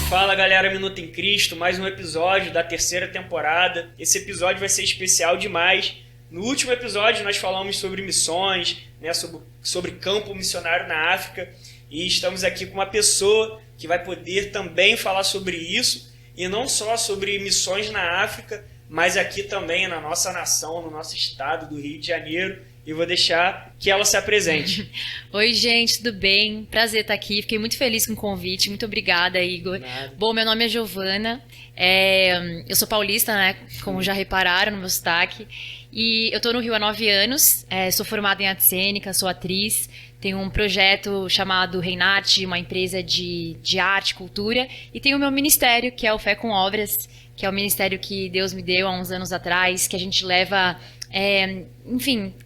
Fala galera, Minuto em Cristo, mais um episódio da terceira temporada. Esse episódio vai ser especial demais. No último episódio nós falamos sobre missões, né, sobre campo missionário na África, e estamos aqui com uma pessoa que vai poder também falar sobre isso, e não só sobre missões na África, mas aqui também na nossa nação, no nosso estado do Rio de Janeiro. E vou deixar que ela se apresente. Oi, gente, tudo bem? Prazer estar aqui. Fiquei muito feliz com o convite. Muito obrigada, Igor. Nada. Bom, meu nome é Giovana. Eu sou paulista, né? Como já repararam no meu sotaque. E eu estou no Rio há 9 anos. Sou formada em arte cênica, sou atriz. Tenho um projeto chamado Reinarte, uma empresa de arte, cultura. E tenho o meu ministério, que é o Fé com Obras, que é o ministério que Deus me deu há uns anos atrás, que a gente leva...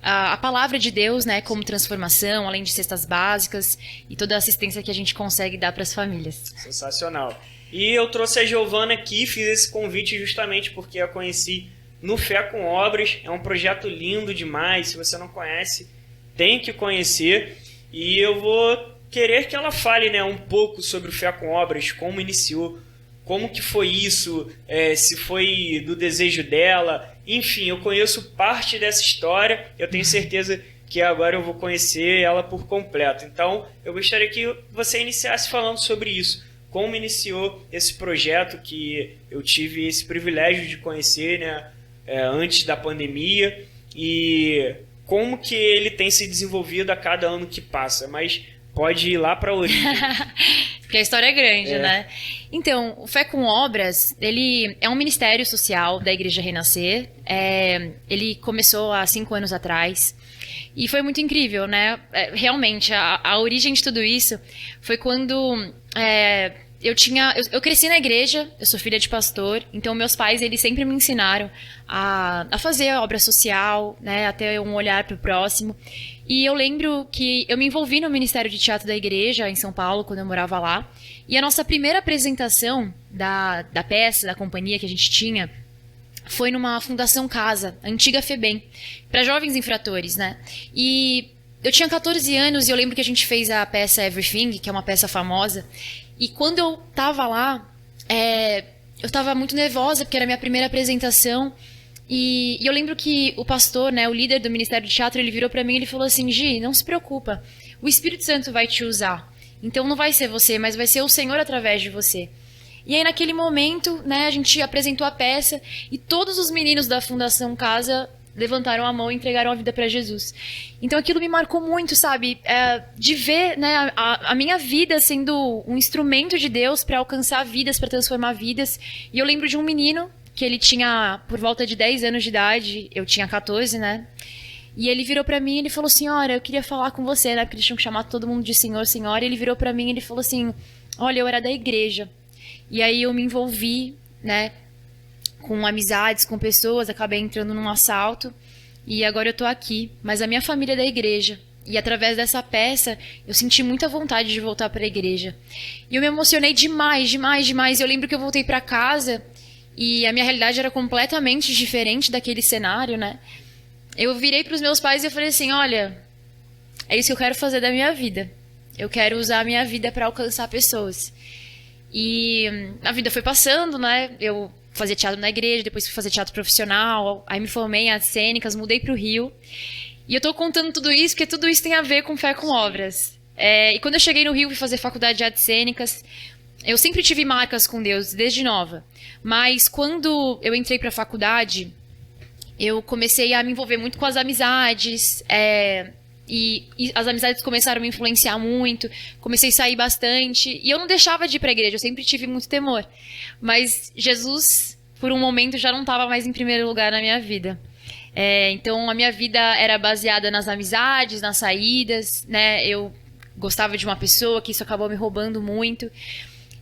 a palavra de Deus, né, como transformação, além de cestas básicas e toda a assistência que a gente consegue dar para as famílias. Sensacional. E eu trouxe a Giovana aqui, fiz esse convite justamente porque a conheci no Fé com Obras. É um projeto lindo demais, se você não conhece, tem que conhecer. E eu vou querer que ela fale, né, um pouco sobre o Fé com Obras, como iniciou, como que foi isso, se foi do desejo dela. Enfim, eu conheço parte dessa história, eu tenho certeza que agora eu vou conhecer ela por completo. Então, eu gostaria que você iniciasse falando sobre isso. Como iniciou esse projeto que eu tive esse privilégio de conhecer, né, antes da pandemia, e como que ele tem se desenvolvido a cada ano que passa. Mas pode ir lá para a origem. Porque a história é grande, né? Então, o Fé com Obras, ele é um ministério social da Igreja Renascer. Ele começou há 5 anos atrás. E foi muito incrível, né? Realmente, a origem de tudo isso foi quando... Eu cresci na igreja, eu sou filha de pastor, então meus pais, eles sempre me ensinaram a fazer a obra social, né, a ter um olhar para o próximo. E eu lembro que eu me envolvi no Ministério de Teatro da Igreja, em São Paulo, quando eu morava lá. E a nossa primeira apresentação da peça, da companhia que a gente tinha, foi numa Fundação Casa, a antiga FEBEM, para jovens infratores, né? E eu tinha 14 anos e eu lembro que a gente fez a peça Everything, que é uma peça famosa. E quando eu tava lá, eu tava muito nervosa, porque era a minha primeira apresentação. E eu lembro que o pastor, né, o líder do Ministério de Teatro, ele virou pra mim e ele falou assim: Gi, não se preocupa, o Espírito Santo vai te usar. Então não vai ser você, mas vai ser o Senhor através de você. E aí naquele momento, né, a gente apresentou a peça e todos os meninos da Fundação Casa levantaram a mão e entregaram a vida para Jesus. Então aquilo me marcou muito, sabe? De ver, né, a minha vida sendo um instrumento de Deus para alcançar vidas, para transformar vidas. E eu lembro de um menino que ele tinha por volta de 10 anos de idade, eu tinha 14, né? E ele virou para mim e ele falou: Senhora, eu queria falar com você, né? Porque eles tinham que chamar todo mundo de Senhor, Senhora. E ele virou para mim e ele falou assim: olha, eu era da igreja. E aí eu me envolvi, né, com amizades, com pessoas, acabei entrando num assalto e agora eu tô aqui. Mas a minha família é da igreja e através dessa peça eu senti muita vontade de voltar para a igreja. E eu me emocionei demais, demais, demais. Eu lembro que eu voltei para casa e a minha realidade era completamente diferente daquele cenário, né? Eu virei para os meus pais e eu falei assim: olha, é isso que eu quero fazer da minha vida. Eu quero usar a minha vida para alcançar pessoas. E a vida foi passando, né? Eu fazia teatro na igreja, depois fui fazer teatro profissional, aí me formei em artes cênicas, mudei para o Rio. E eu tô contando tudo isso porque tudo isso tem a ver com Fé com Obras. E quando eu cheguei no Rio, fui fazer faculdade de artes cênicas. Eu sempre tive marcas com Deus, desde nova. Mas quando eu entrei para a faculdade, eu comecei a me envolver muito com as amizades, e as amizades começaram a me influenciar muito, comecei a sair bastante, e eu não deixava de ir para a igreja, eu sempre tive muito temor. Mas Jesus, por um momento, já não estava mais em primeiro lugar na minha vida. Então a minha vida era baseada nas amizades, nas saídas, né? Eu gostava de uma pessoa, que isso acabou me roubando muito.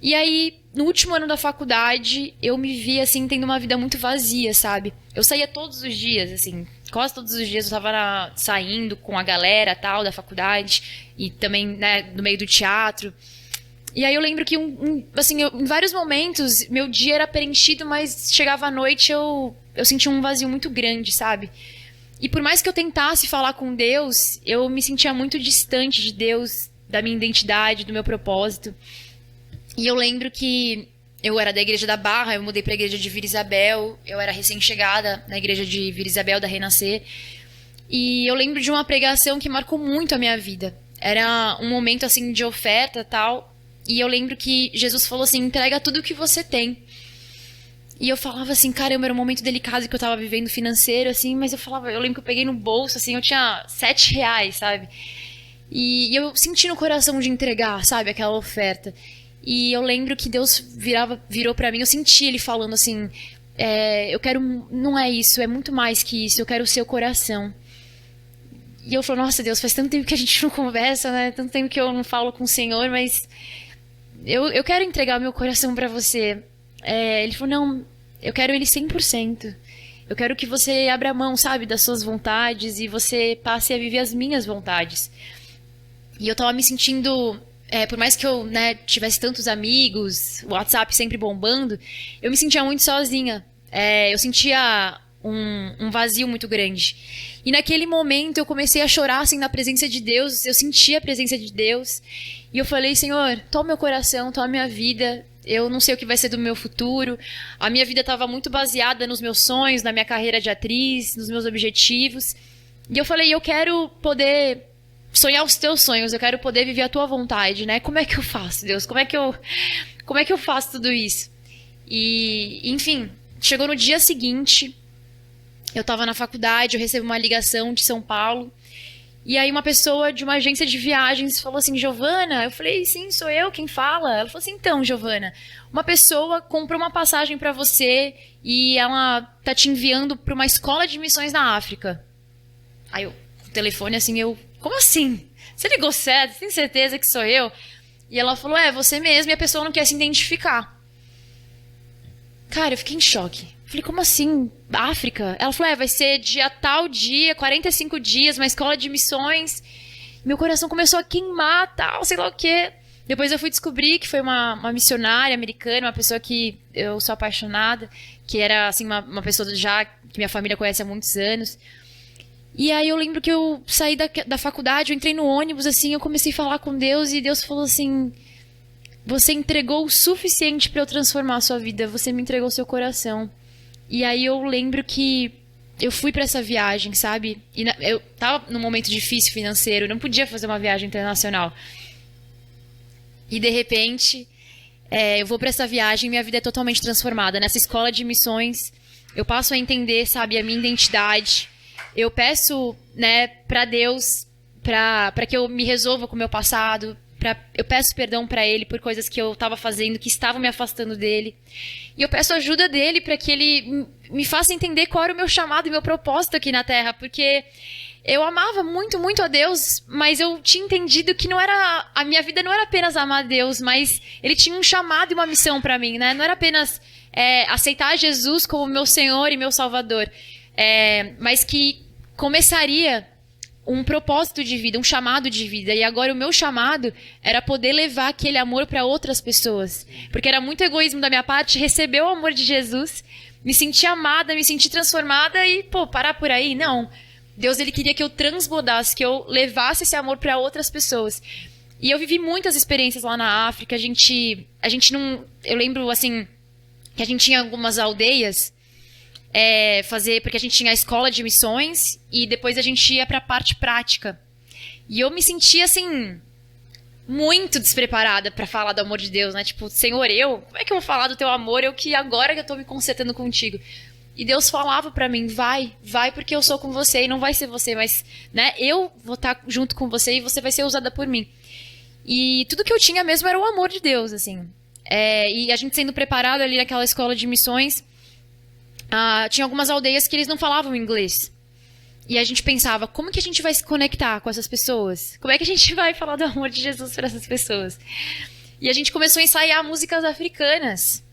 E aí, no último ano da faculdade, eu me vi, assim, tendo uma vida muito vazia, sabe? Eu saía todos os dias, assim, quase todos os dias eu tava saindo com a galera, tal, da faculdade, e também, né, no meio do teatro. E aí eu lembro que, em vários momentos, meu dia era preenchido, mas chegava à noite, eu sentia um vazio muito grande, sabe? E por mais que eu tentasse falar com Deus, eu me sentia muito distante de Deus, da minha identidade, do meu propósito. E eu lembro que eu era da igreja da Barra, eu mudei pra igreja de Vila Isabel, eu era recém-chegada na igreja de Vila Isabel, da Renascer. E eu lembro de uma pregação que marcou muito a minha vida. Era um momento, assim, de oferta e tal. E eu lembro que Jesus falou assim, entrega tudo o que você tem. E eu falava assim, caramba, era um momento delicado que eu tava vivendo financeiro, assim, mas eu lembro que eu peguei no bolso, assim, eu tinha R$ 7, sabe? E eu senti no coração de entregar, sabe, aquela oferta. E eu lembro que Deus virou pra mim, eu senti Ele falando assim, eu quero, não é isso, é muito mais que isso, eu quero o seu coração. E eu falo, nossa Deus, faz tanto tempo que a gente não conversa, né, tanto tempo que eu não falo com o Senhor, mas eu quero entregar meu coração pra você. Ele falou, não, eu quero ele 100%. Eu quero que você abra mão, sabe, das suas vontades e você passe a viver as minhas vontades. E eu tava me sentindo, por mais que eu, né, tivesse tantos amigos, o WhatsApp sempre bombando, eu me sentia muito sozinha. Eu sentia um vazio muito grande. E naquele momento eu comecei a chorar, assim, na presença de Deus, eu sentia a presença de Deus. E eu falei, Senhor, toma meu coração, toma minha vida. Eu não sei o que vai ser do meu futuro. A minha vida estava muito baseada nos meus sonhos, na minha carreira de atriz, nos meus objetivos. E eu falei, eu quero poder sonhar os teus sonhos, eu quero poder viver a tua vontade, né? Como é que eu faço, Deus? Como é que eu faço tudo isso? E, enfim, chegou no dia seguinte, eu estava na faculdade, eu recebi uma ligação de São Paulo. E aí uma pessoa de uma agência de viagens falou assim, Giovana, eu falei, sim, sou eu, quem fala? Ela falou assim, então, Giovana, uma pessoa comprou uma passagem para você e ela tá te enviando para uma escola de missões na África. Aí o telefone assim, como assim? Você ligou certo? Você tem certeza que sou eu? E ela falou, você mesmo, e a pessoa não quer se identificar. Cara, eu fiquei em choque. Falei, como assim? África? Ela falou, vai ser dia tal dia, 45 dias, uma escola de missões. Meu coração começou a queimar, tal, sei lá o quê. Depois eu fui descobrir que foi uma missionária americana, uma pessoa que eu sou apaixonada, que era, assim, uma pessoa já que minha família conhece há muitos anos. E aí eu lembro que eu saí da faculdade, eu entrei no ônibus, assim, eu comecei a falar com Deus e Deus falou assim, você entregou o suficiente para eu transformar a sua vida, você me entregou o seu coração. E aí eu lembro que eu fui pra essa viagem, sabe? E eu tava num momento difícil financeiro, não podia fazer uma viagem internacional. E de repente, eu vou pra essa viagem e minha vida é totalmente transformada. Nessa escola de missões, eu passo a entender, sabe, a minha identidade. Eu peço, né, pra Deus, pra que eu me resolva com o meu passado. Eu peço perdão pra Ele por coisas que eu estava fazendo, que estavam me afastando dele. E eu peço ajuda dele para que ele me faça entender qual era o meu chamado e meu propósito aqui na Terra. Porque eu amava muito, muito a Deus, mas eu tinha entendido que a minha vida não era apenas amar a Deus, mas Ele tinha um chamado e uma missão para mim, né? Não era apenas aceitar Jesus como meu Senhor e meu Salvador, mas que começaria um propósito de vida, um chamado de vida. E agora o meu chamado era poder levar aquele amor para outras pessoas. Porque era muito egoísmo da minha parte receber o amor de Jesus, me sentir amada, me sentir transformada e, parar por aí. Não. Deus, Ele queria que eu transbordasse, que eu levasse esse amor para outras pessoas. E eu vivi muitas experiências lá na África. A gente não... Eu lembro, assim, que a gente tinha algumas aldeias... porque a gente tinha a escola de missões e depois a gente ia para a parte prática. E eu me sentia, assim, muito despreparada para falar do amor de Deus, né? Tipo, Senhor, como é que eu vou falar do teu amor? Agora que eu tô me consertando contigo. E Deus falava para mim, vai porque eu sou com você e não vai ser você, mas, né, eu vou estar junto com você e você vai ser usada por mim. E tudo que eu tinha mesmo era o amor de Deus, assim. E a gente sendo preparado ali naquela escola de missões, tinha algumas aldeias que eles não falavam inglês. E a gente pensava, como que a gente vai se conectar com essas pessoas? Como é que a gente vai falar do amor de Jesus para essas pessoas? E a gente começou a ensaiar músicas africanas.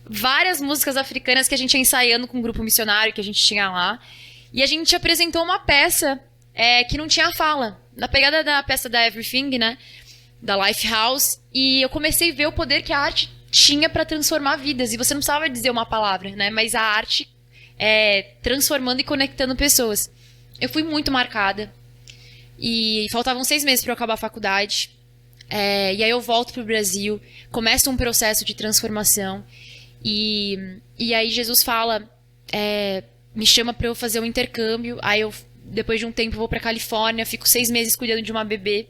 Várias músicas africanas que a gente ia ensaiando com um grupo missionário que a gente tinha lá. E a gente apresentou uma peça que não tinha fala. Na pegada da peça da Everything, né? Da Lifehouse. E eu comecei a ver o poder que a arte tinha para transformar vidas. E você não precisava dizer uma palavra, né? Mas a arte transformando e conectando pessoas. Eu fui muito marcada. E faltavam 6 meses para eu acabar a faculdade. E aí eu volto pro Brasil, começa um processo de transformação. E aí Jesus fala, me chama para eu fazer um intercâmbio. Aí eu, depois de um tempo, vou para Califórnia, fico 6 meses cuidando de uma bebê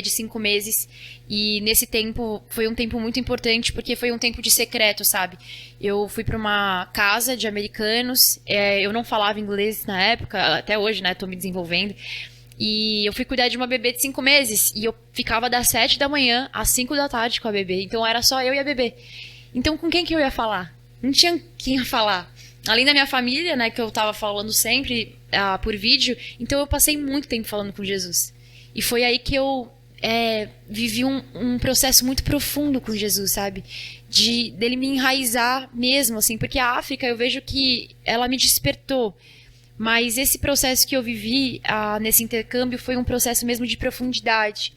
de 5 meses. E nesse tempo foi um tempo muito importante porque foi um tempo de secreto, sabe? Eu fui para uma casa de americanos, eu não falava inglês na época, até hoje, né? Tô me desenvolvendo. E eu fui cuidar de uma bebê de 5 meses. E eu ficava das 7 da manhã às 5 da tarde com a bebê. Então era só eu e a bebê. Então com quem que eu ia falar? Não tinha quem ia falar. Além da minha família, né, que eu tava falando sempre por vídeo. Então eu passei muito tempo falando com Jesus. E foi aí que eu vivi um processo muito profundo com Jesus, sabe? Dele me enraizar mesmo, assim. Porque a África, eu vejo que ela me despertou. Mas esse processo que eu vivi nesse intercâmbio foi um processo mesmo de profundidade.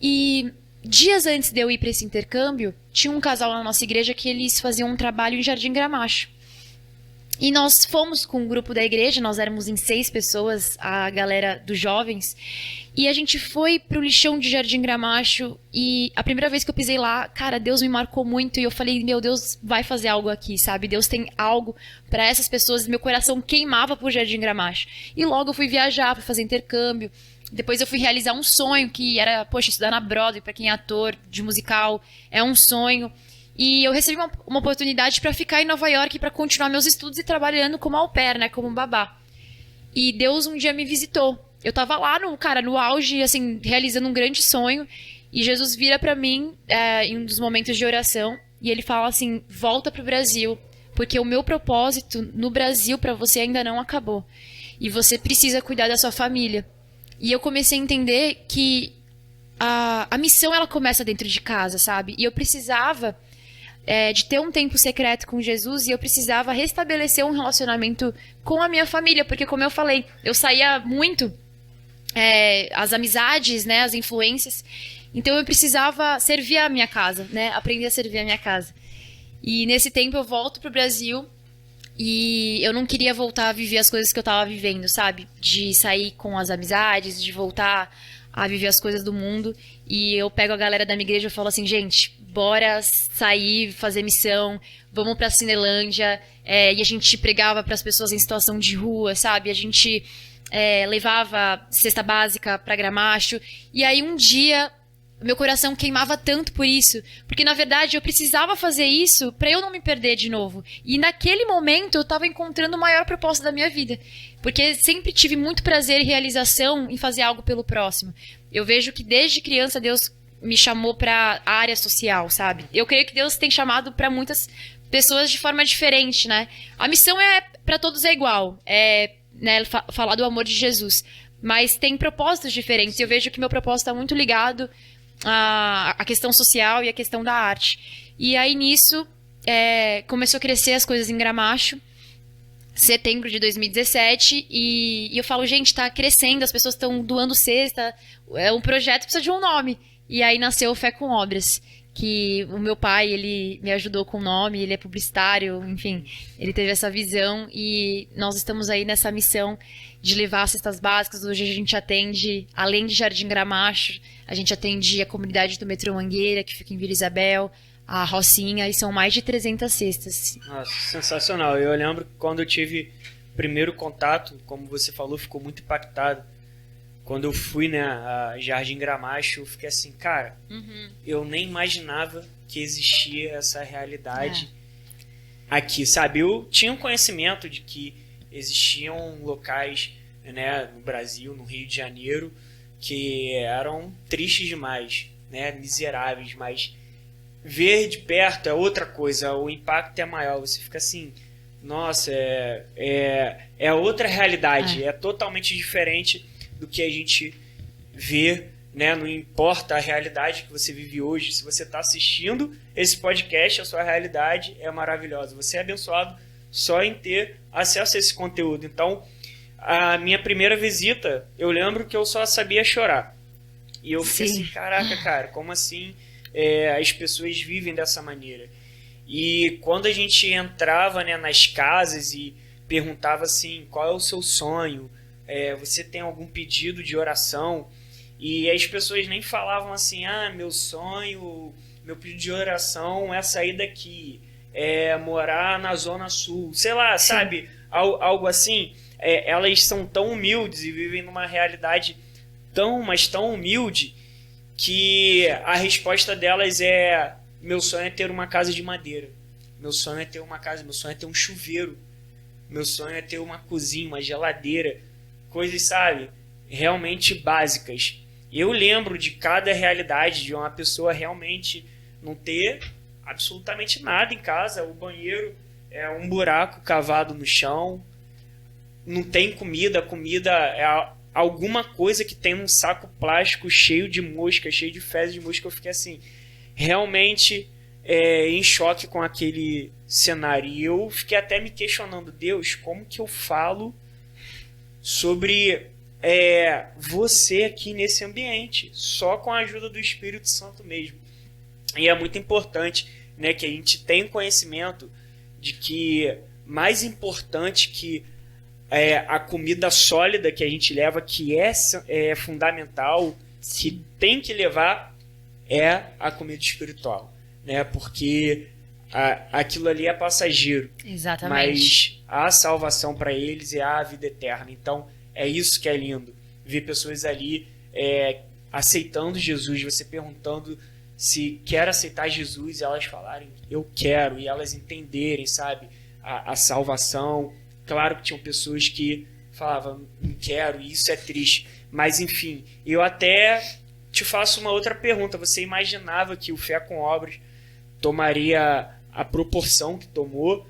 E dias antes de eu ir para esse intercâmbio, tinha um casal na nossa igreja que eles faziam um trabalho em Jardim Gramacho. E nós fomos com o grupo da igreja, nós éramos em 6 pessoas, a galera dos jovens, e a gente foi pro lixão de Jardim Gramacho, e a primeira vez que eu pisei lá, cara, Deus me marcou muito, e eu falei, meu Deus, vai fazer algo aqui, sabe? Deus tem algo para essas pessoas, meu coração queimava pro Jardim Gramacho. E logo eu fui viajar, fui fazer intercâmbio, depois eu fui realizar um sonho, que era, poxa, estudar na Broadway, para quem é ator de musical, é um sonho. E eu recebi uma oportunidade para ficar em Nova York para continuar meus estudos e trabalhando como au pair, né, como babá. E Deus um dia me visitou. Eu tava lá no auge, assim, realizando um grande sonho. E Jesus vira para mim em um dos momentos de oração e ele fala assim: volta pro Brasil, porque o meu propósito no Brasil para você ainda não acabou. E você precisa cuidar da sua família. E eu comecei a entender que a missão ela começa dentro de casa, sabe? E eu precisava de ter um tempo secreto com Jesus e eu precisava restabelecer um relacionamento com a minha família, porque como eu falei, eu saía muito, as amizades, né, as influências, então eu precisava servir a minha casa, né, aprender a servir a minha casa. E nesse tempo eu volto pro Brasil e eu não queria voltar a viver as coisas que eu tava vivendo, sabe? De sair com as amizades, de voltar a viver as coisas do mundo. E eu pego a galera da minha igreja e falo assim, gente, bora sair, fazer missão, vamos pra Cinelândia. E a gente pregava pras pessoas em situação de rua, sabe? A gente levava cesta básica pra Gramacho. E aí um dia meu coração queimava tanto por isso, porque na verdade eu precisava fazer isso para eu não me perder de novo. E naquele momento eu estava encontrando o maior propósito da minha vida, porque sempre tive muito prazer e realização em fazer algo pelo próximo. Eu vejo que desde criança Deus me chamou para a área social, sabe? Eu creio que Deus tem chamado para muitas pessoas de forma diferente, né? A missão para todos é igual, né, falar do amor de Jesus, mas tem propósitos diferentes. Eu vejo que meu propósito está muito ligado a questão social e a questão da arte. E aí nisso começou a crescer as coisas em Gramacho, setembro de 2017, e eu falo, gente, tá crescendo, as pessoas estão doando cesta, um projeto precisa de um nome. E aí nasceu o Fé com Obras, que o meu pai, ele me ajudou com o nome, ele é publicitário, enfim, ele teve essa visão e nós estamos aí nessa missão de levar cestas básicas. Hoje a gente atende, além de Jardim Gramacho, a gente atende a comunidade do Metrô Mangueira, que fica em Vila Isabel, a Rocinha, e são mais de 300 cestas. Nossa, sensacional. Eu lembro que quando eu tive o primeiro contato, como você falou, ficou muito impactado. Quando eu fui, né, a Jardim Gramacho, eu fiquei assim, cara, eu nem imaginava que existia essa realidade aqui, sabe? Eu tinha um conhecimento de que existiam locais, né, no Brasil, no Rio de Janeiro, que eram tristes demais, né, miseráveis, mas ver de perto é outra coisa, o impacto é maior, você fica assim, nossa, é outra realidade, é totalmente diferente do que a gente vê, né? Não importa a realidade que você vive hoje, se você está assistindo esse podcast, a sua realidade é maravilhosa, você é abençoado só em ter acesso a esse conteúdo. Então, a minha primeira visita, eu lembro que eu só sabia chorar. E eu fiquei assim, caraca, cara, como assim as pessoas vivem dessa maneira? E quando a gente entrava, né, nas casas e perguntava assim, qual é o seu sonho? Você tem algum pedido de oração? e as pessoas nem falavam assim, meu sonho, meu pedido de oração é sair daqui, é morar na Zona Sul, sei lá, Sim. sabe? Algo assim. Elas são tão humildes e vivem numa realidade mas tão humilde, que a resposta delas é: meu sonho é ter uma casa de madeira, meu sonho é ter uma casa, meu sonho é ter um chuveiro, meu sonho é ter uma cozinha, uma geladeira, coisas, sabe, realmente básicas. Eu lembro de cada realidade de uma pessoa realmente não ter absolutamente nada em casa. O banheiro é um buraco cavado no chão, não tem comida, a comida é alguma coisa que tem num saco plástico cheio de mosca, cheio de fezes de mosca. Eu fiquei assim, realmente em choque com aquele cenário. E eu fiquei até me questionando: Deus, como que eu falo sobre você aqui nesse ambiente? Só com a ajuda do Espírito Santo mesmo. E é muito importante, né, que a gente tenha conhecimento de que mais importante que a comida sólida que a gente leva, que é fundamental, que tem que levar, é a comida espiritual, né? Porque aquilo ali é passageiro. Exatamente. Mas a salvação para eles é a vida eterna. Então é isso que é lindo, ver pessoas ali aceitando Jesus, você perguntando se quer aceitar Jesus e elas falarem eu quero, e elas entenderem, sabe, a salvação. Claro que tinham pessoas que falavam não quero, e isso é triste. Mas enfim, eu até te faço uma outra pergunta. Você imaginava que o Fé com Obras tomaria a proporção que tomou?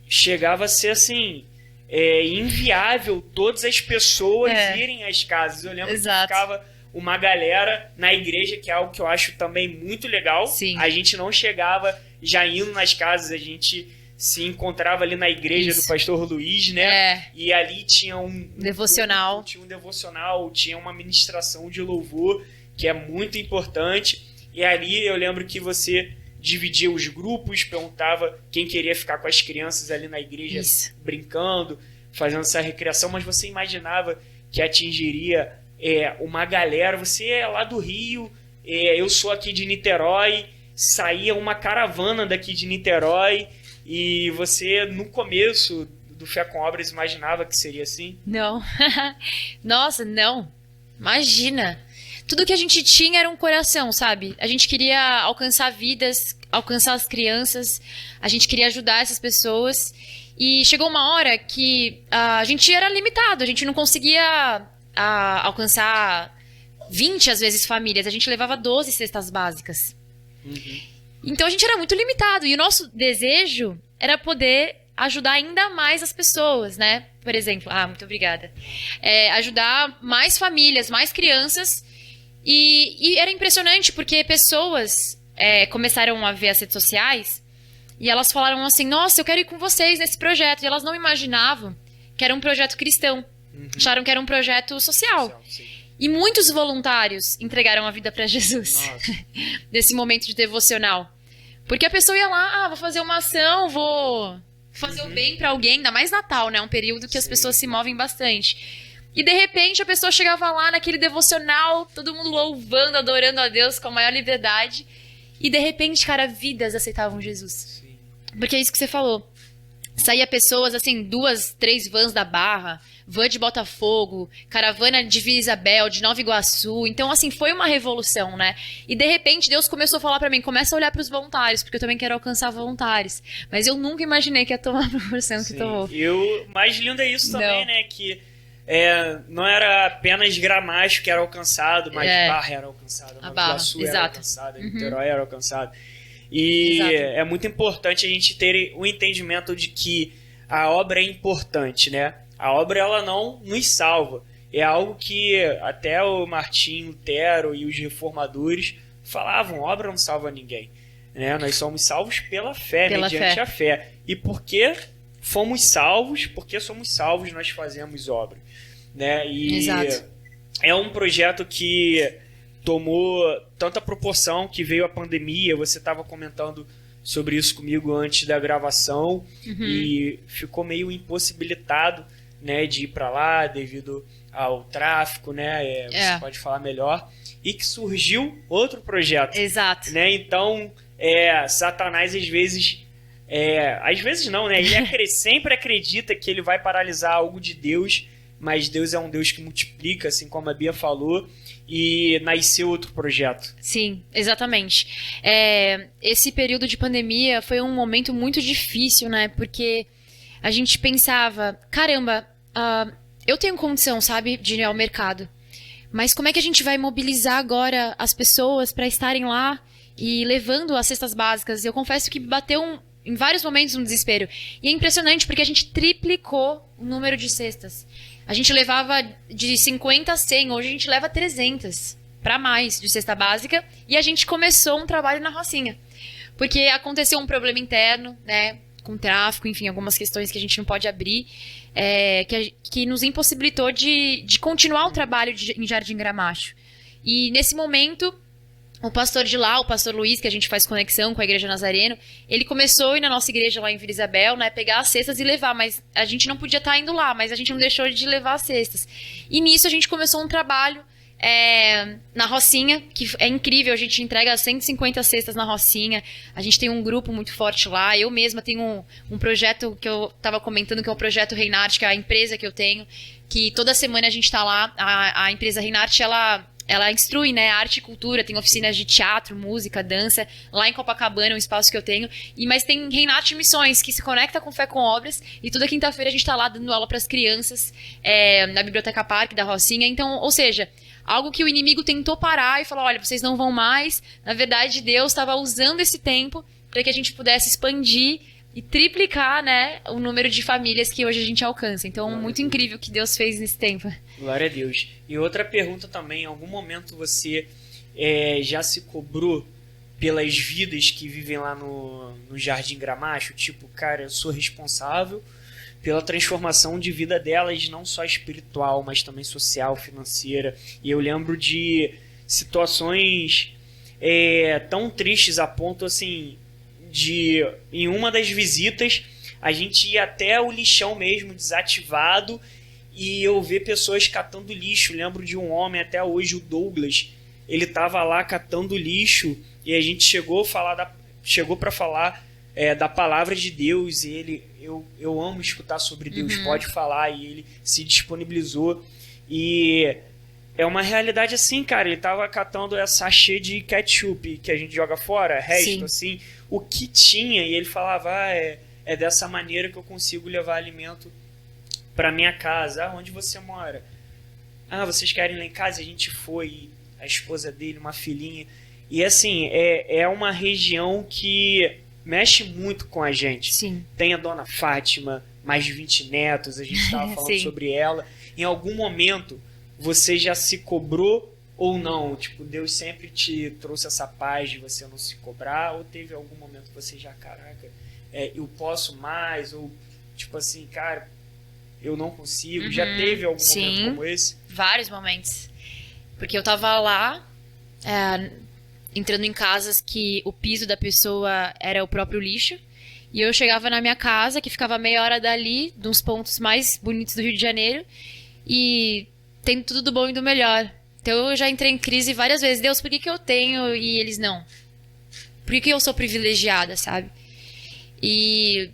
Chegava a ser assim, inviável todas as pessoas irem às casas. Eu lembro que ficava uma galera na igreja, que é algo que eu acho também muito legal. Sim. A gente não chegava já indo nas casas, a gente se encontrava ali na igreja do pastor Luiz, né? E ali tinha um devocional. Tinha um devocional, tinha uma ministração de louvor, que é muito importante. E ali eu lembro que você dividia os grupos, perguntava quem queria ficar com as crianças ali na igreja, brincando, fazendo essa recreação, mas você imaginava que atingiria uma galera. Você é lá do Rio, eu sou aqui de Niterói, saía uma caravana daqui de Niterói, e você, no começo do Fé com Obras, imaginava que seria assim? Não. Nossa, não. Imagina. Tudo que a gente tinha era um coração, sabe? A gente queria alcançar vidas, alcançar as crianças, a gente queria ajudar essas pessoas. E chegou uma hora que a gente era limitado, a gente não conseguia alcançar 20, às vezes, famílias. A gente levava 12 cestas básicas. Uhum. Então a gente era muito limitado. E o nosso desejo era poder ajudar ainda mais as pessoas, né? Por exemplo, muito obrigada. Ajudar mais famílias, mais crianças. E era impressionante porque pessoas começaram a ver as redes sociais e elas falaram assim: nossa, eu quero ir com vocês nesse projeto. E elas não imaginavam que era um projeto cristão. Uhum. Acharam que era um projeto social. E muitos voluntários entregaram a vida para Jesus nesse momento de devocional. Porque a pessoa ia lá, vou fazer uma ação, vou fazer o bem para alguém, ainda mais Natal, né? Um período que as pessoas se movem bastante. E de repente a pessoa chegava lá naquele devocional, todo mundo louvando, adorando a Deus com a maior liberdade. E de repente, cara, vidas aceitavam Jesus. Sim. Porque é isso que você falou. Saía pessoas, assim, 2, 3 vans da Barra, van de Botafogo, caravana de Vila Isabel, de Nova Iguaçu. Então, assim, foi uma revolução, né? E, de repente, Deus começou a falar pra mim: começa a olhar pros voluntários, porque eu também quero alcançar voluntários. Mas eu nunca imaginei que ia tomar a proporção que tomou. E o mais lindo é isso também, né? Que não era apenas Gramacho que era alcançado, mas Barra era alcançado, Nova Iguaçu era alcançada, Niterói era alcançado. E é muito importante a gente ter o entendimento de que a obra é importante, né? A obra, ela não nos salva. É algo que até o Martim Lutero e os reformadores falavam: obra não salva ninguém, né? Nós somos salvos pela fé, mediante a fé. E porque somos salvos, nós fazemos obra, né? E é um projeto que tomou tanta proporção que veio a pandemia. Você estava comentando sobre isso comigo antes da gravação, e ficou meio impossibilitado né, de ir para lá devido ao tráfico, né? Você pode falar melhor. E que surgiu outro projeto. Exato. Né? Então, Satanás às vezes não, né? Ele sempre acredita que ele vai paralisar algo de Deus, mas Deus é um Deus que multiplica, assim como a Bia falou, e nasceu outro projeto. Sim, exatamente. Esse período de pandemia foi um momento muito difícil, né? Porque a gente pensava, caramba, eu tenho condição, sabe, de ir ao mercado. Mas como é que a gente vai mobilizar agora as pessoas para estarem lá e levando as cestas básicas? Eu confesso que bateu em vários momentos um desespero. E é impressionante porque a gente triplicou o número de cestas. A gente levava de 50 a 100, hoje a gente leva 300 para mais de cesta básica. E a gente começou um trabalho na Rocinha. Porque aconteceu um problema interno, né? Com tráfico, enfim, algumas questões que a gente não pode abrir, que nos impossibilitou de continuar o trabalho em Jardim Gramacho. E nesse momento, o pastor de lá, o pastor Luiz, que a gente faz conexão com a Igreja Nazareno, ele começou a ir na nossa igreja lá em Vila Isabel, né, pegar as cestas e levar, mas a gente não podia estar indo lá, mas a gente não deixou de levar as cestas. E nisso a gente começou um trabalho na Rocinha, que é incrível, a gente entrega 150 cestas na Rocinha, a gente tem um grupo muito forte lá, eu mesma tenho um projeto que eu estava comentando, que é o Projeto Reinarte, que é a empresa que eu tenho, que toda semana a gente está lá, a empresa Reinarte, ela instrui, né, arte e cultura, tem oficinas de teatro, música, dança, lá em Copacabana, um espaço que eu tenho, mas tem Reinarte Missões, que se conecta com Fé com Obras, e toda quinta-feira a gente está lá dando aula para as crianças, na Biblioteca Parque da Rocinha, então, ou seja, algo que o inimigo tentou parar e falou, olha, vocês não vão mais. Na verdade, Deus estava usando esse tempo para que a gente pudesse expandir e triplicar, né, o número de famílias que hoje a gente alcança. Então, muito incrível o que Deus fez nesse tempo. Glória a Deus. E outra pergunta também, em algum momento você já se cobrou pelas vidas que vivem lá no Jardim Gramacho? Tipo, cara, eu sou responsável pela transformação de vida delas, não só espiritual, mas também social, financeira. E eu lembro de situações tão tristes a ponto, assim, de em uma das visitas a gente ia até o lixão mesmo, desativado, e eu ver pessoas catando lixo. Lembro de um homem até hoje, o Douglas, ele estava lá catando lixo, e a gente chegou para falar da palavra de Deus, e eu amo escutar sobre Deus, pode falar, e ele se disponibilizou, e é uma realidade assim, cara, ele tava catando essa sachê de ketchup que a gente joga fora, resto, sim, assim, o que tinha, e ele falava, é dessa maneira que eu consigo levar alimento para minha casa. Onde você mora? Vocês querem ir lá em casa? A gente foi, a esposa dele, uma filhinha, e assim, é uma região que mexe muito com a gente. Sim. Tem a dona Fátima, mais de 20 netos, a gente estava falando sobre ela. Em algum momento, você já se cobrou ou não? Tipo, Deus sempre te trouxe essa paz de você não se cobrar? Ou teve algum momento que você já, caraca, eu posso mais? Ou, tipo assim, cara, eu não consigo? Já teve algum momento como esse? Vários momentos. Porque eu tava lá, entrando em casas que o piso da pessoa era o próprio lixo, e eu chegava na minha casa, que ficava meia hora dali, de uns pontos mais bonitos do Rio de Janeiro, e tem tudo do bom e do melhor. Então eu já entrei em crise várias vezes. Deus, por que eu tenho e eles não? Por que eu sou privilegiada, sabe? E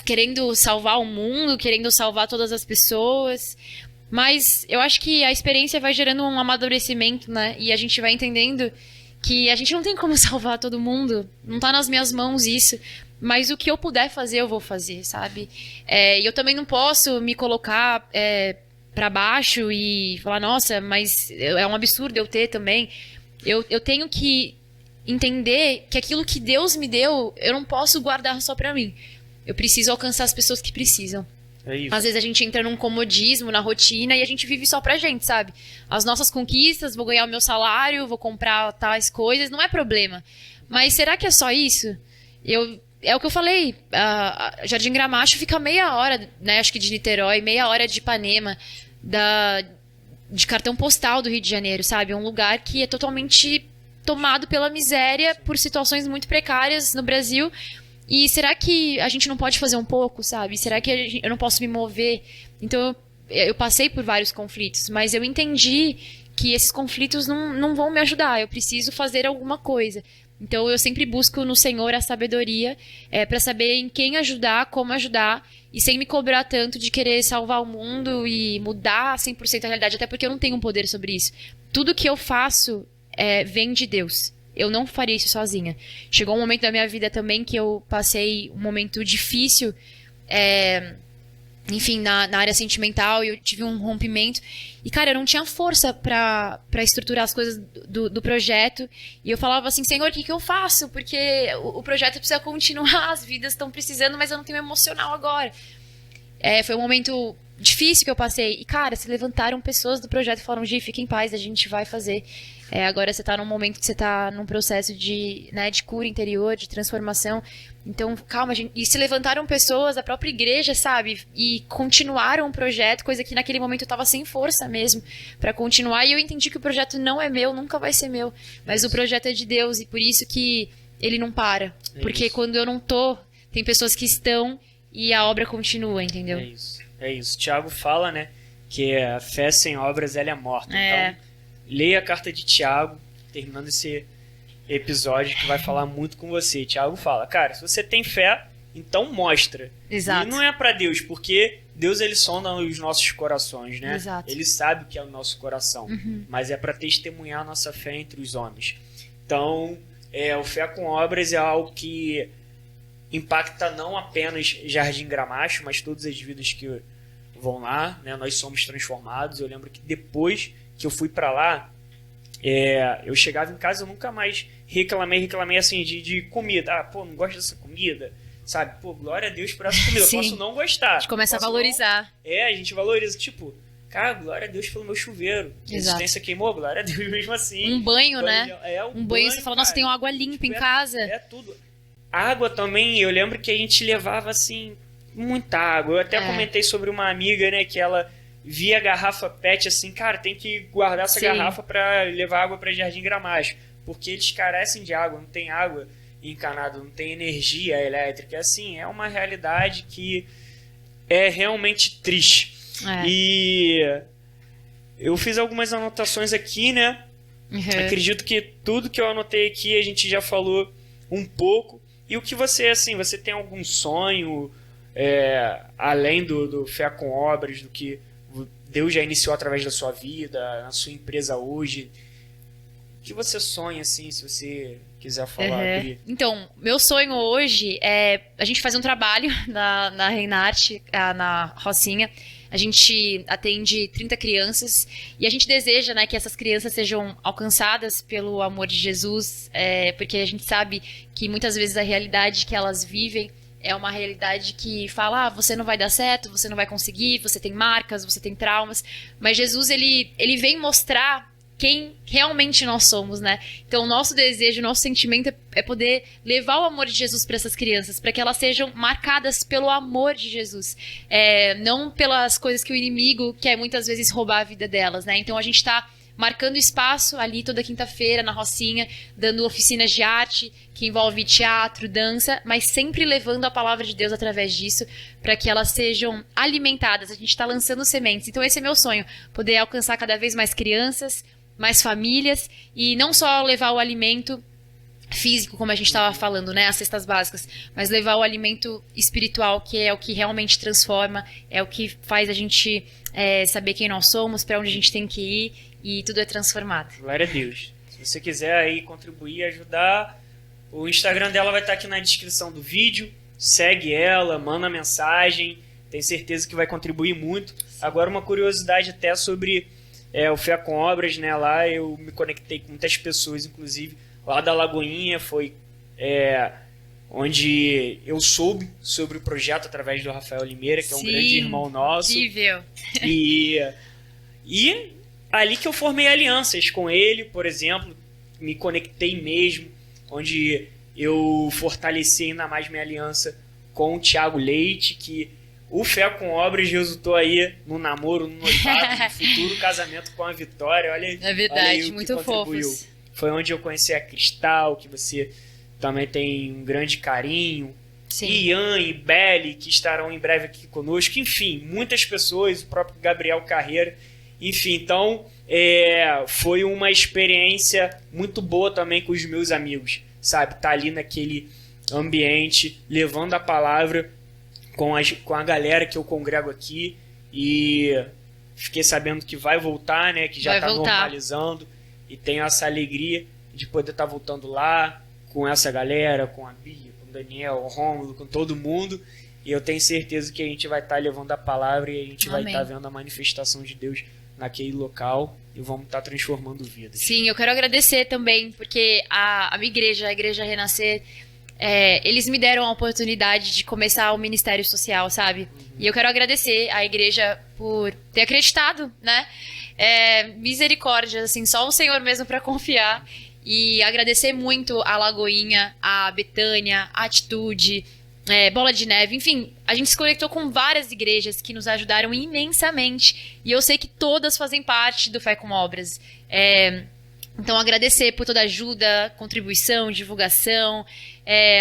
querendo salvar o mundo, querendo salvar todas as pessoas. Mas eu acho que a experiência vai gerando um amadurecimento, né? E a gente vai entendendo que a gente não tem como salvar todo mundo. Não tá nas minhas mãos isso. Mas o que eu puder fazer, eu vou fazer, sabe? E eu também não posso me colocar para baixo e falar, nossa, mas é um absurdo eu ter também. Eu tenho que entender que aquilo que Deus me deu, eu não posso guardar só pra mim. Eu preciso alcançar as pessoas que precisam. É isso. Às vezes a gente entra num comodismo, na rotina, e a gente vive só pra gente, sabe? As nossas conquistas, vou ganhar o meu salário, vou comprar tais coisas, não é problema. Mas será que é só isso? É o que eu falei, Jardim Gramacho fica meia hora, né, acho que de Niterói, meia hora de Ipanema, de cartão postal do Rio de Janeiro, sabe? É um lugar que é totalmente tomado pela miséria, por situações muito precárias no Brasil. E será que a gente não pode fazer um pouco, sabe? Será que eu não posso me mover? Então, eu passei por vários conflitos, mas eu entendi que esses conflitos não vão me ajudar. Eu preciso fazer alguma coisa. Então, eu sempre busco no Senhor a sabedoria para saber em quem ajudar, como ajudar, e sem me cobrar tanto de querer salvar o mundo e mudar 100% a realidade, até porque eu não tenho um poder sobre isso. Tudo que eu faço vem de Deus. Eu não faria isso sozinha. Chegou um momento da minha vida também que eu passei um momento difícil, enfim, na área sentimental, e eu tive um rompimento. E, cara, eu não tinha força pra estruturar as coisas do projeto. E eu falava assim, Senhor, o que eu faço? Porque o projeto precisa continuar, as vidas estão precisando, mas eu não tenho emocional agora. Foi um momento difícil que eu passei. E, cara, se levantaram pessoas do projeto e falaram, Gi, fica em paz, a gente vai fazer. Agora você tá num momento que você tá num processo de cura interior, de transformação. Então, calma, gente. E se levantaram pessoas da própria igreja, sabe? E continuaram o projeto, coisa que naquele momento eu tava sem força mesmo pra continuar. E eu entendi que o projeto não é meu, nunca vai ser meu. Mas o projeto é de Deus, e por isso que ele não para. Porque quando eu não tô, tem pessoas que estão e a obra continua, entendeu? É isso. Tiago fala, né, que a fé sem obras, ela é morta. Então, leia a carta de Tiago, terminando esse episódio que vai falar muito com você. Tiago fala, cara, se você tem fé, então mostra. Exato. E não é pra Deus, porque Deus, ele sonda os nossos corações, né? Exato. Ele sabe o que é o nosso coração, mas é pra testemunhar a nossa fé entre os homens. Então, o fé com obras é algo que impacta não apenas Jardim Gramacho, mas todas as vidas que vão lá, né? Nós somos transformados. Eu lembro que depois que eu fui pra lá, eu chegava em casa, eu nunca mais reclamei assim de comida. Não gosto dessa comida, sabe? Glória a Deus por essa comida. Sim. Eu posso não gostar. A gente começa a valorizar. A gente valoriza, tipo, cara, glória a Deus pelo meu chuveiro. A resistência queimou, glória a Deus mesmo assim. Um banho, né? Um banho, você fala, nossa, tem água limpa em casa. Tudo. Água também, eu lembro que a gente levava, assim, muita água. Eu até comentei sobre uma amiga, né, que ela via a garrafa PET assim, cara, tem que guardar essa garrafa pra levar água pra Jardim Gramacho, porque eles carecem de água, não tem água encanada, não tem energia elétrica. Assim, é uma realidade que é realmente triste. E eu fiz algumas anotações aqui, né? Acredito que tudo que eu anotei aqui a gente já falou um pouco. E o que você, assim, você tem algum sonho além do Fé com Obras, do que Deus já iniciou através da sua vida, na sua empresa hoje? O que você sonha, assim, se você quiser falar? Então, meu sonho hoje é a gente fazer um trabalho na Reinarte, na Rocinha. A gente atende 30 crianças e a gente deseja, né, que essas crianças sejam alcançadas pelo amor de Jesus, porque a gente sabe que muitas vezes a realidade que elas vivem é uma realidade que fala, você não vai dar certo, você não vai conseguir, você tem marcas, você tem traumas. Mas Jesus, ele vem mostrar quem realmente nós somos, né? Então, o nosso desejo, o nosso sentimento é poder levar o amor de Jesus para essas crianças, para que elas sejam marcadas pelo amor de Jesus, não pelas coisas que o inimigo quer muitas vezes roubar a vida delas, né? Então, a gente está marcando espaço ali toda quinta-feira na Rocinha, dando oficinas de arte que envolve teatro, dança, mas sempre levando a palavra de Deus através disso, para que elas sejam alimentadas. A gente está lançando sementes. Então, esse é meu sonho, poder alcançar cada vez mais crianças, mais famílias, e não só levar o alimento físico, como a gente estava falando, né, as cestas básicas, mas levar o alimento espiritual, que é o que realmente transforma, é o que faz a gente saber quem nós somos, para onde a gente tem que ir, e tudo é transformado. Glória a Deus. Se você quiser aí contribuir, ajudar, o Instagram dela vai estar aqui na descrição do vídeo. Segue ela, manda mensagem, tenho certeza que vai contribuir muito. Agora, uma curiosidade até sobre o Fé com Obras, né? Lá eu me conectei com muitas pessoas, inclusive lá da Lagoinha, foi onde eu soube sobre o projeto através do Rafael Limeira, que é um grande irmão nosso. Incrível. E ali que eu formei alianças com ele, por exemplo, me conectei mesmo, onde eu fortaleci ainda mais minha aliança com o Thiago Leite, que o Fé com Obras resultou aí no namoro, no noivado, no futuro casamento com a Vitória. Olha, é verdade, olha aí muito fofos. Foi onde eu conheci a Cristal, que você também tem um grande carinho. Sim. Ian e Belly, que estarão em breve aqui conosco, enfim, muitas pessoas, o próprio Gabriel Carreira, enfim, então foi uma experiência muito boa também com os meus amigos, sabe, tá ali naquele ambiente, levando a palavra com a galera que eu congrego aqui, e fiquei sabendo que vai voltar, né, que já está normalizando, e tenho essa alegria de poder estar voltando lá com essa galera, com a Bia, com o Daniel, o Rômulo, com todo mundo, e eu tenho certeza que a gente vai estar levando a palavra e a gente vai estar vendo a manifestação de Deus naquele local e vamos estar transformando vidas. Sim, eu quero agradecer também, porque a minha igreja, a Igreja Renascer, eles me deram a oportunidade de começar o ministério social, sabe? E eu quero agradecer à igreja por ter acreditado, né? Misericórdia, assim, só o Senhor mesmo para confiar. E agradecer muito a Lagoinha, a Betânia, a Atitude, Bola de Neve, enfim, a gente se conectou com várias igrejas que nos ajudaram imensamente. E eu sei que todas fazem parte do Fé com Obras. Então, agradecer por toda a ajuda, contribuição, divulgação.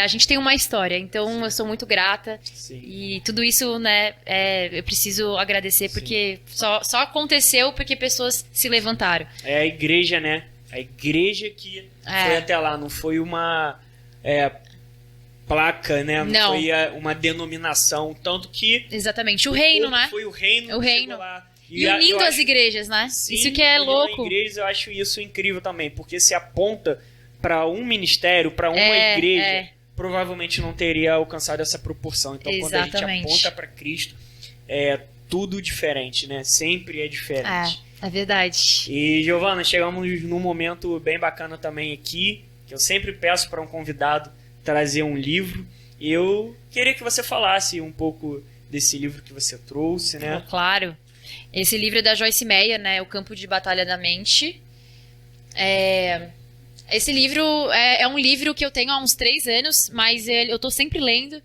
A gente tem uma história, então eu sou muito grata. Sim. E tudo isso, né, eu preciso agradecer, porque só aconteceu porque pessoas se levantaram. É a igreja, né? A igreja que foi até lá, não foi uma placa, né? Não foi uma denominação, tanto que... Exatamente, o reino, né? Foi o reino. Lá. E unindo as igrejas, né? Sim, isso que é louco. Igrejas, eu acho isso incrível também, porque se aponta para um ministério, para uma igreja, provavelmente não teria alcançado essa proporção. Então, exatamente, quando a gente aponta para Cristo, é tudo diferente, né? Sempre é diferente. É verdade. E, Giovana, chegamos num momento bem bacana também aqui, que eu sempre peço para um convidado trazer um livro. E eu queria que você falasse um pouco desse livro que você trouxe, né? Claro. Esse livro é da Joyce Meyer, né? O Campo de Batalha da Mente. Esse livro é um livro que eu tenho há uns 3 anos, mas eu tô sempre lendo.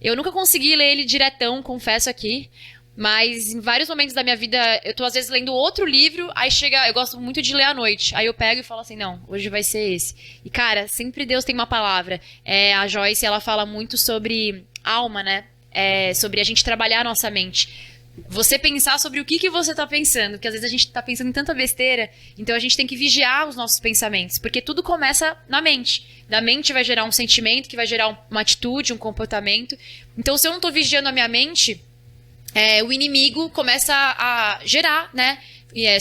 Eu nunca consegui ler ele diretão, confesso aqui. Mas em vários momentos da minha vida, eu tô às vezes lendo outro livro, aí chega, eu gosto muito de ler à noite. Aí eu pego e falo assim, não, hoje vai ser esse. E cara, sempre Deus tem uma palavra. A Joyce, ela fala muito sobre alma, né? Sobre a gente trabalhar a nossa mente. Você pensar sobre o que você tá pensando, porque às vezes a gente tá pensando em tanta besteira, então a gente tem que vigiar os nossos pensamentos, porque tudo começa na mente. Da mente vai gerar um sentimento, que vai gerar uma atitude, um comportamento. Então se eu não tô vigiando a minha mente, o inimigo começa a gerar, né,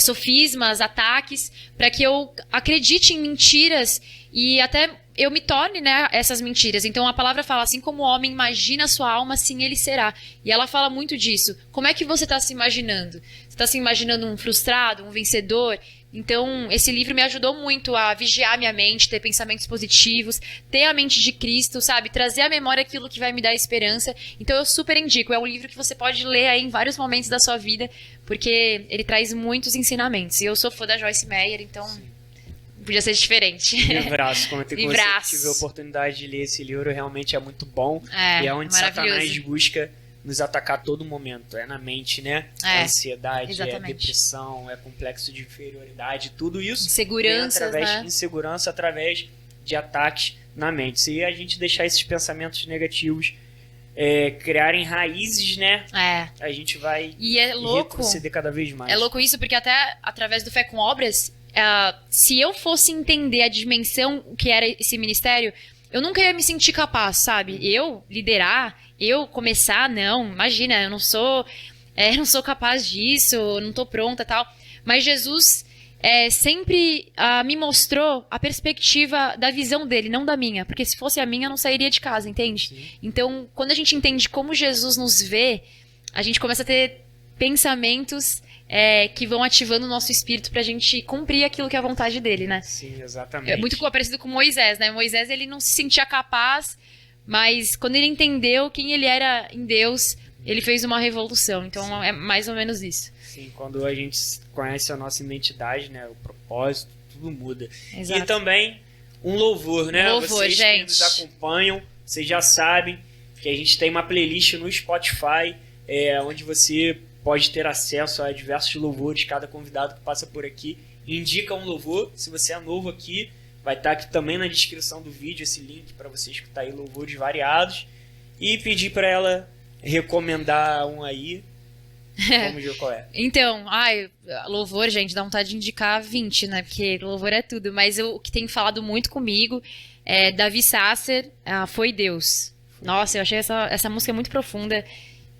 sofismas, ataques, para que eu acredite em mentiras e até eu me torne, né, essas mentiras. Então a palavra fala, assim como o homem imagina a sua alma, assim ele será. E ela fala muito disso. Como é que você está se imaginando? Você está se imaginando um frustrado, um vencedor? Então esse livro me ajudou muito a vigiar minha mente, ter pensamentos positivos, ter a mente de Cristo, sabe? Trazer à memória aquilo que vai me dar esperança. Então eu super indico. É um livro que você pode ler aí em vários momentos da sua vida, porque ele traz muitos ensinamentos. E eu sou fã da Joyce Meyer, então... podia ser diferente. Livraço, como eu tive a oportunidade de ler esse livro, realmente é muito bom. E é onde Satanás busca nos atacar a todo momento. É na mente, né? É ansiedade, exatamente, é depressão, é complexo de inferioridade, tudo isso. Insegurança, né? Insegurança através de ataques na mente. Se a gente deixar esses pensamentos negativos criarem raízes, né? A gente vai retroceder cada vez mais. É louco isso, porque até através do Fé com Obras, se eu fosse entender a dimensão que era esse ministério, eu nunca ia me sentir capaz, sabe? Eu liderar, eu começar, não, imagina, eu não sou capaz disso, não tô pronta, tal. Mas Jesus sempre me mostrou a perspectiva da visão dele, não da minha, porque se fosse a minha, eu não sairia de casa, entende? Sim. Então, quando a gente entende como Jesus nos vê, a gente começa a ter pensamentos que vão ativando o nosso espírito pra gente cumprir aquilo que é a vontade dele, né? Sim, exatamente. É muito parecido com Moisés, né? Moisés, ele não se sentia capaz, mas quando ele entendeu quem ele era em Deus, ele fez uma revolução. Então, sim, é mais ou menos isso. Sim, quando a gente conhece a nossa identidade, né? O propósito, tudo muda. Exato. E também um louvor, né? Vocês gente, que nos acompanham, vocês já sabem que a gente tem uma playlist no Spotify, onde você pode ter acesso a diversos louvores. Cada convidado que passa por aqui indica um louvor. Se você é novo aqui, vai estar aqui também na descrição do vídeo esse link para você escutar aí louvores variados. e pedir para ela recomendar um aí. Vamos ver qual é. Então, louvor, gente, dá vontade de indicar 20, né? Porque louvor é tudo. Mas o que tem falado muito comigo é Davi Sasser, Foi Deus. Nossa, eu achei essa música muito profunda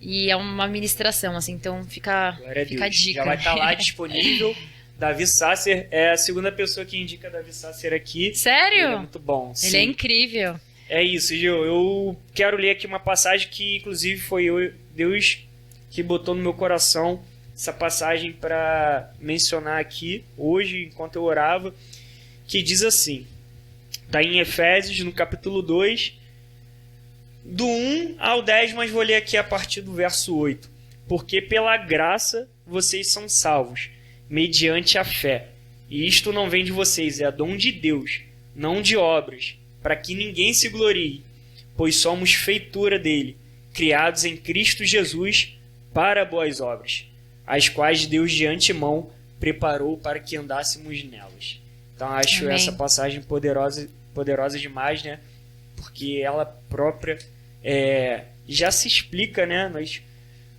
e é uma ministração, assim, então fica a dica. Já vai estar lá disponível. Davi Sasser é a segunda pessoa que indica Davi Sasser aqui. Sério? Ele é muito bom. Ele é incrível. É isso, Gil. Eu quero ler aqui uma passagem que, inclusive, foi Deus que botou no meu coração essa passagem para mencionar aqui hoje, enquanto eu orava, que diz assim, está em Efésios, no capítulo 2, do 1 ao 10, mas vou ler aqui a partir do verso 8. Porque pela graça vocês são salvos, mediante a fé. E isto não vem de vocês, é dom de Deus, não de obras, para que ninguém se glorie, pois somos feitura dele, criados em Cristo Jesus para boas obras, as quais Deus de antemão preparou para que andássemos nelas. Então acho Amém. Essa passagem poderosa demais, né? Porque ela própria já se explica, né?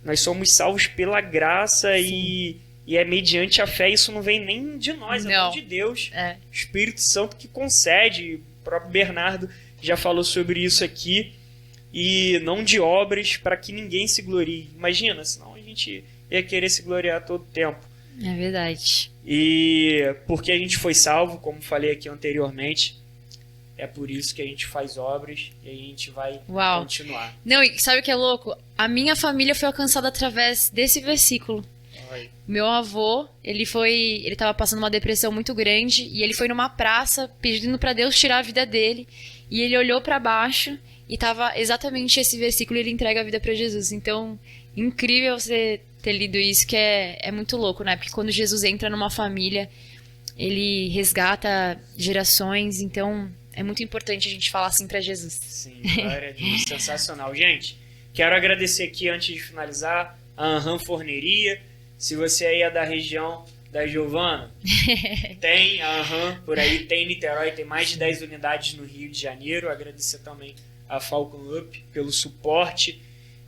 Nós somos salvos pela graça e é mediante a fé. Isso não vem nem de nós, é dom de Deus. O Espírito Santo que concede. O próprio Bernardo já falou sobre isso aqui. E não de obras para que ninguém se glorie. Imagina, senão a gente ia querer se gloriar todo tempo. É verdade. E porque a gente foi salvo, como falei aqui anteriormente, é por isso que a gente faz obras e a gente vai continuar. Não, e sabe o que é louco? A minha família foi alcançada através desse versículo. Ai. Meu avô, ele estava passando uma depressão muito grande e ele foi numa praça pedindo para Deus tirar a vida dele. E ele olhou para baixo e tava exatamente esse versículo, ele entrega a vida para Jesus. Então, incrível você ter lido isso, que é muito louco, né? Porque quando Jesus entra numa família, ele resgata gerações, então é muito importante a gente falar assim para Jesus. Sim, glória a Deus, sensacional. Gente, quero agradecer aqui, antes de finalizar, a Anham Forneria. Se você aí é da região da Giovana, tem a Anham por aí, tem Niterói, tem mais de 10 unidades no Rio de Janeiro. Agradecer também a Falcon Up pelo suporte.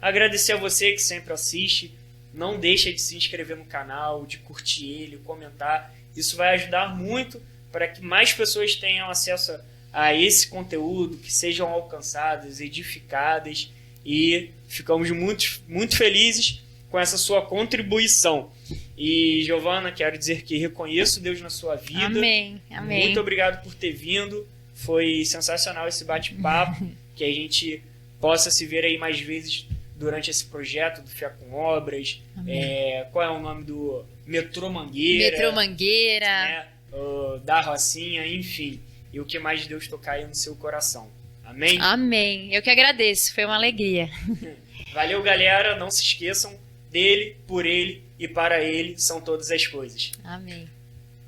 Agradecer a você que sempre assiste. Não deixa de se inscrever no canal, de curtir ele, comentar. Isso vai ajudar muito para que mais pessoas tenham acesso a esse conteúdo, que sejam alcançadas, edificadas, e ficamos muito, muito felizes com essa sua contribuição. E, Giovana, quero dizer que reconheço Deus na sua vida. Amém, amém. Muito obrigado por ter vindo. Foi sensacional esse bate-papo. Que a gente possa se ver aí mais vezes durante esse projeto do Fé com Obras. Qual é o nome do Metrô Mangueira? Metrô Mangueira. Né? Da Rocinha, enfim. E o que mais Deus tocar aí no seu coração. Amém? Amém. Eu que agradeço. Foi uma alegria. Valeu, galera. Não se esqueçam dele, por ele e para ele são todas as coisas. Amém.